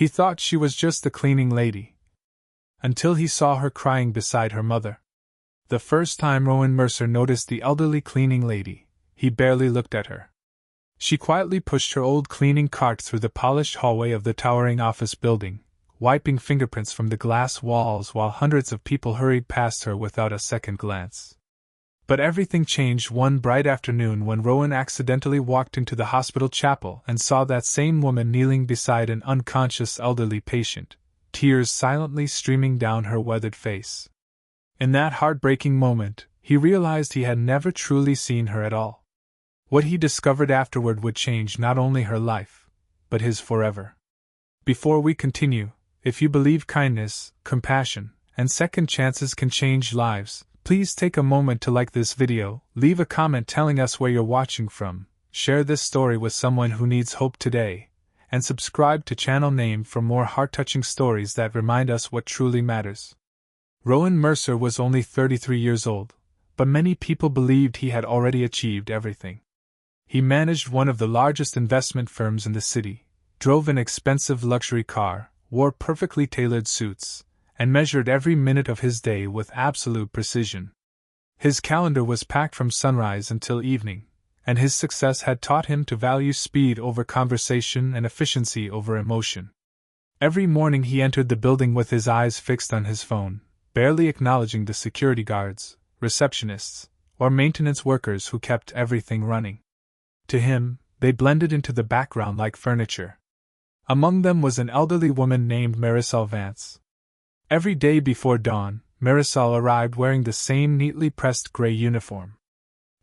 He thought she was just the cleaning lady, until he saw her crying beside her mother. The first time Rowan Mercer noticed the elderly cleaning lady, he barely looked at her. She quietly pushed her old cleaning cart through the polished hallway of the towering office building, wiping fingerprints from the glass walls while hundreds of people hurried past her without a second glance. But everything changed one bright afternoon when Rowan accidentally walked into the hospital chapel and saw that same woman kneeling beside an unconscious elderly patient, tears silently streaming down her weathered face. In that heartbreaking moment, he realized he had never truly seen her at all. What he discovered afterward would change not only her life, but his forever. Before we continue, if you believe kindness, compassion, and second chances can change lives, please take a moment to like this video, leave a comment telling us where you're watching from, share this story with someone who needs hope today, and subscribe to channel name for more heart-touching stories that remind us what truly matters. Rowan Mercer was only 33 years old, but many people believed he had already achieved everything. He managed one of the largest investment firms in the city, drove an expensive luxury car, wore perfectly tailored suits, and measured every minute of his day with absolute precision. His calendar was packed from sunrise until evening, and his success had taught him to value speed over conversation and efficiency over emotion. Every morning he entered the building with his eyes fixed on his phone, barely acknowledging the security guards, receptionists, or maintenance workers who kept everything running. To him, they blended into the background like furniture. Among them was an elderly woman named Marisol Vance. Every day before dawn, Marisol arrived wearing the same neatly pressed gray uniform.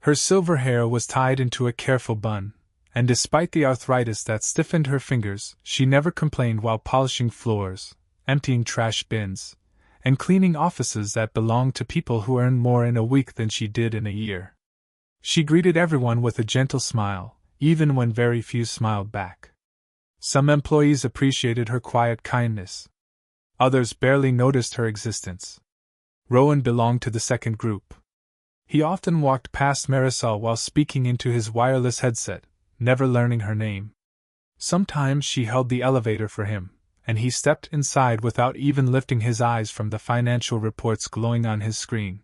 Her silver hair was tied into a careful bun, and despite the arthritis that stiffened her fingers, she never complained while polishing floors, emptying trash bins, and cleaning offices that belonged to people who earned more in a week than she did in a year. She greeted everyone with a gentle smile, even when very few smiled back. Some employees appreciated her quiet kindness. Others barely noticed her existence. Rowan belonged to the second group. He often walked past Marisol while speaking into his wireless headset, never learning her name. Sometimes she held the elevator for him, and he stepped inside without even lifting his eyes from the financial reports glowing on his screen.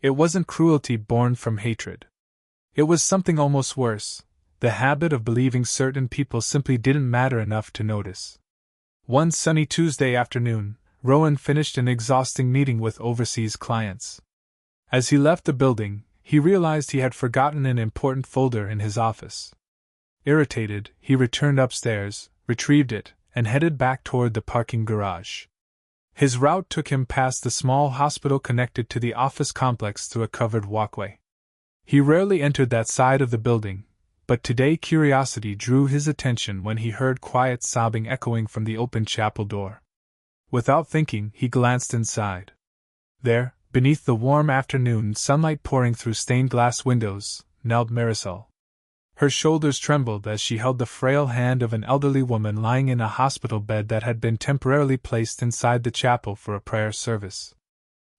It wasn't cruelty born from hatred. It was something almost worse, the habit of believing certain people simply didn't matter enough to notice. One sunny Tuesday afternoon, Rowan finished an exhausting meeting with overseas clients. As he left the building, he realized he had forgotten an important folder in his office. Irritated, he returned upstairs, retrieved it, and headed back toward the parking garage. His route took him past the small hospital connected to the office complex through a covered walkway. He rarely entered that side of the building, but today curiosity drew his attention when he heard quiet sobbing echoing from the open chapel door. Without thinking, he glanced inside. There, beneath the warm afternoon sunlight pouring through stained glass windows, knelt Marisol. Her shoulders trembled as she held the frail hand of an elderly woman lying in a hospital bed that had been temporarily placed inside the chapel for a prayer service.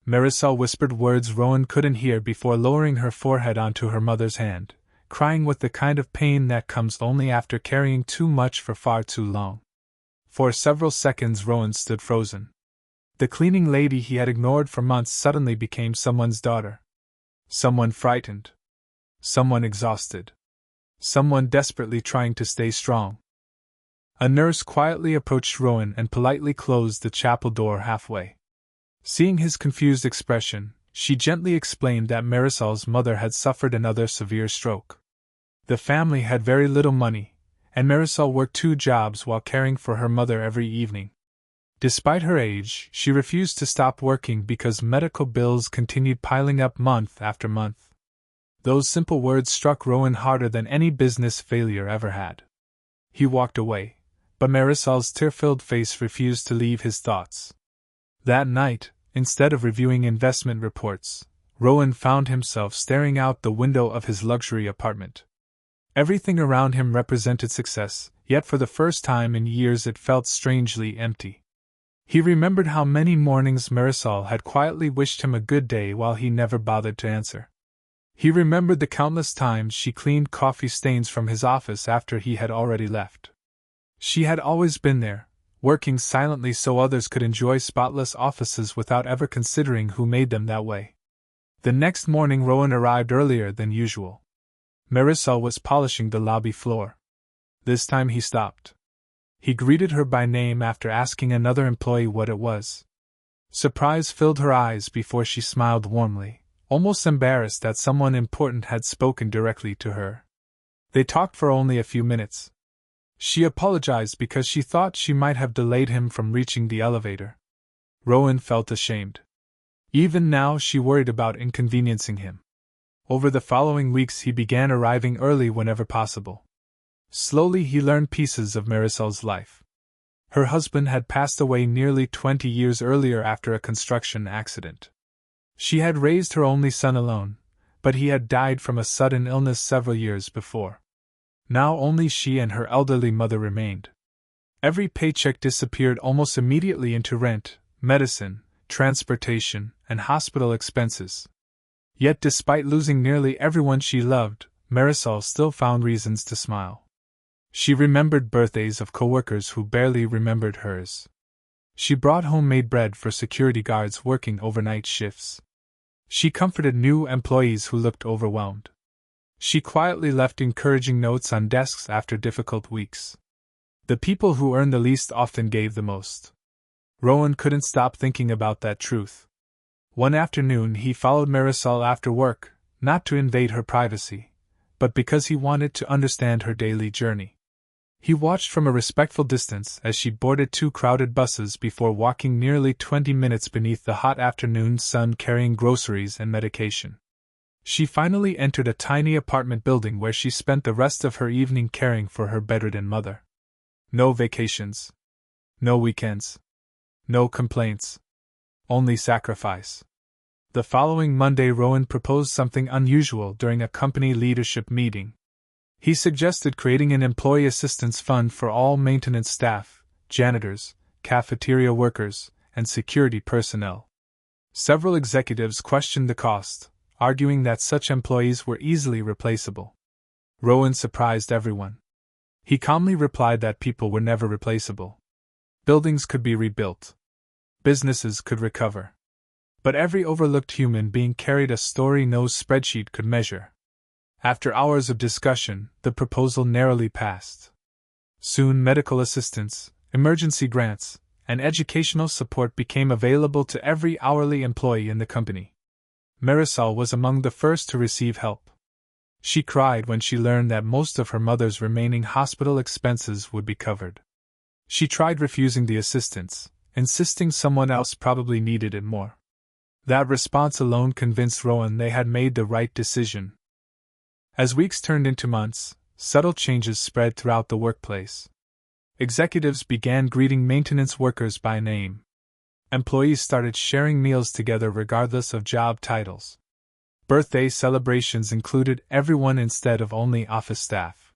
Marisol whispered words Rowan couldn't hear before lowering her forehead onto her mother's hand, crying with the kind of pain that comes only after carrying too much for far too long. For several seconds Rowan stood frozen. The cleaning lady he had ignored for months suddenly became someone's daughter. Someone frightened. Someone exhausted. Someone desperately trying to stay strong. A nurse quietly approached Rowan and politely closed the chapel door halfway. Seeing his confused expression, she gently explained that Marisol's mother had suffered another severe stroke. The family had very little money, and Marisol worked 2 jobs while caring for her mother every evening. Despite her age, she refused to stop working because medical bills continued piling up month after month. Those simple words struck Rowan harder than any business failure ever had. He walked away, but Marisol's tear-filled face refused to leave his thoughts. That night, instead of reviewing investment reports, Rowan found himself staring out the window of his luxury apartment. Everything around him represented success, yet for the first time in years it felt strangely empty. He remembered how many mornings Marisol had quietly wished him a good day while he never bothered to answer. He remembered the countless times she cleaned coffee stains from his office after he had already left. She had always been there, working silently so others could enjoy spotless offices without ever considering who made them that way. The next morning Rowan arrived earlier than usual. Marisol was polishing the lobby floor. This time he stopped. He greeted her by name after asking another employee what it was. Surprise filled her eyes before she smiled warmly, almost embarrassed that someone important had spoken directly to her. They talked for only a few minutes. She apologized because she thought she might have delayed him from reaching the elevator. Rowan felt ashamed. Even now she worried about inconveniencing him. Over the following weeks he began arriving early whenever possible. Slowly he learned pieces of Marisol's life. Her husband had passed away nearly 20 years earlier after a construction accident. She had raised her only son alone, but he had died from a sudden illness several years before. Now only she and her elderly mother remained. Every paycheck disappeared almost immediately into rent, medicine, transportation, and hospital expenses. Yet despite losing nearly everyone she loved, Marisol still found reasons to smile. She remembered birthdays of coworkers who barely remembered hers. She brought homemade bread for security guards working overnight shifts. She comforted new employees who looked overwhelmed. She quietly left encouraging notes on desks after difficult weeks. The people who earned the least often gave the most. Rowan couldn't stop thinking about that truth. One afternoon he followed Marisol after work, not to invade her privacy, but because he wanted to understand her daily journey. He watched from a respectful distance as she boarded 2 crowded buses before walking nearly 20 minutes beneath the hot afternoon sun carrying groceries and medication. She finally entered a tiny apartment building where she spent the rest of her evening caring for her bedridden mother. No vacations. No weekends. No complaints. Only sacrifice. The following Monday Rowan proposed something unusual during a company leadership meeting. He suggested creating an employee assistance fund for all maintenance staff, janitors, cafeteria workers, and security personnel. Several executives questioned the cost, arguing that such employees were easily replaceable. Rowan surprised everyone. He calmly replied that people were never replaceable. Buildings could be rebuilt. Businesses could recover. But every overlooked human being carried a story no spreadsheet could measure. After hours of discussion, the proposal narrowly passed. Soon medical assistance, emergency grants, and educational support became available to every hourly employee in the company. Marisol was among the first to receive help. She cried when she learned that most of her mother's remaining hospital expenses would be covered. She tried refusing the assistance, insisting someone else probably needed it more. That response alone convinced Rowan they had made the right decision. As weeks turned into months, subtle changes spread throughout the workplace. Executives began greeting maintenance workers by name. Employees started sharing meals together regardless of job titles. Birthday celebrations included everyone instead of only office staff.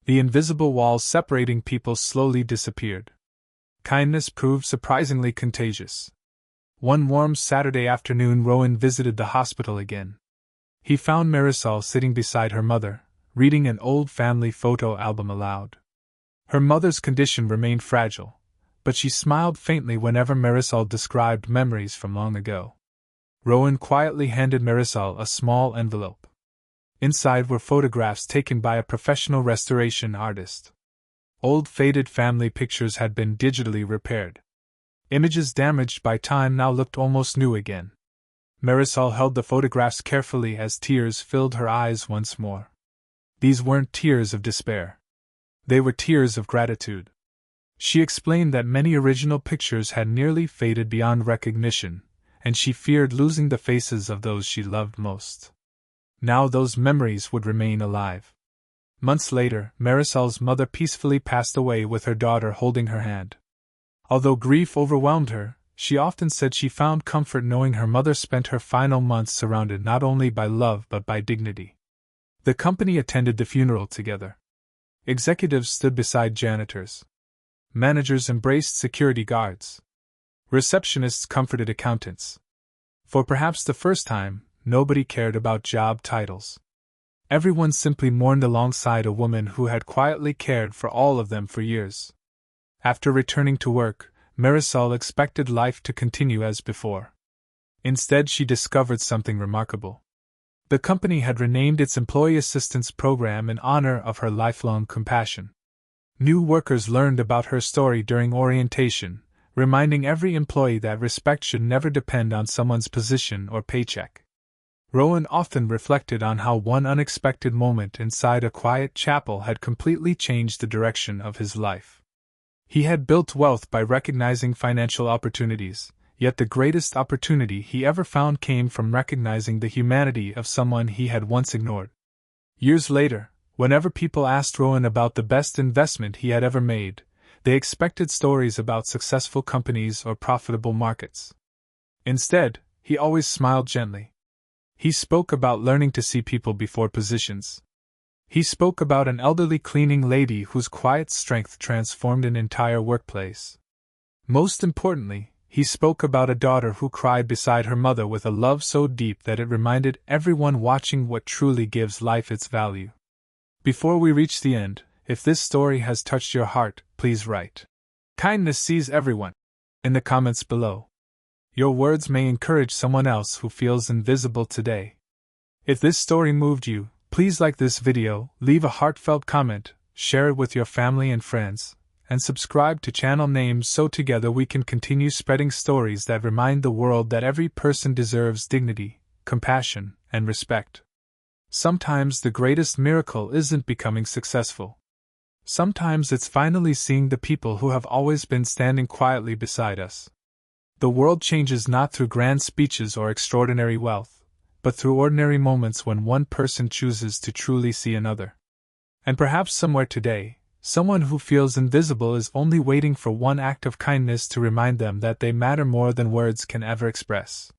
The invisible walls separating people slowly disappeared. Kindness proved surprisingly contagious. One warm Saturday afternoon Rowan visited the hospital again. He found Marisol sitting beside her mother, reading an old family photo album aloud. Her mother's condition remained fragile, but she smiled faintly whenever Marisol described memories from long ago. Rowan quietly handed Marisol a small envelope. Inside were photographs taken by a professional restoration artist. Old faded family pictures had been digitally repaired. Images damaged by time now looked almost new again. Marisol held the photographs carefully as tears filled her eyes once more. These weren't tears of despair. They were tears of gratitude. She explained that many original pictures had nearly faded beyond recognition, and she feared losing the faces of those she loved most. Now those memories would remain alive. Months later, Marisol's mother peacefully passed away with her daughter holding her hand. Although grief overwhelmed her, she often said she found comfort knowing her mother spent her final months surrounded not only by love but by dignity. The company attended the funeral together. Executives stood beside janitors. Managers embraced security guards. Receptionists comforted accountants. For perhaps the first time, nobody cared about job titles. Everyone simply mourned alongside a woman who had quietly cared for all of them for years. After returning to work, Marisol expected life to continue as before. Instead, she discovered something remarkable. The company had renamed its employee assistance program in honor of her lifelong compassion. New workers learned about her story during orientation, reminding every employee that respect should never depend on someone's position or paycheck. Rowan often reflected on how one unexpected moment inside a quiet chapel had completely changed the direction of his life. He had built wealth by recognizing financial opportunities, yet the greatest opportunity he ever found came from recognizing the humanity of someone he had once ignored. Years later, whenever people asked Rowan about the best investment he had ever made, they expected stories about successful companies or profitable markets. Instead, he always smiled gently. He spoke about learning to see people before positions. He spoke about an elderly cleaning lady whose quiet strength transformed an entire workplace. Most importantly, he spoke about a daughter who cried beside her mother with a love so deep that it reminded everyone watching what truly gives life its value. Before we reach the end, if this story has touched your heart, please write "Kindness sees everyone" in the comments below. Your words may encourage someone else who feels invisible today. If this story moved you, please like this video, leave a heartfelt comment, share it with your family and friends, and subscribe to channel names so together we can continue spreading stories that remind the world that every person deserves dignity, compassion, and respect. Sometimes the greatest miracle isn't becoming successful. Sometimes it's finally seeing the people who have always been standing quietly beside us. The world changes not through grand speeches or extraordinary wealth, but through ordinary moments when one person chooses to truly see another. And perhaps somewhere today, someone who feels invisible is only waiting for one act of kindness to remind them that they matter more than words can ever express.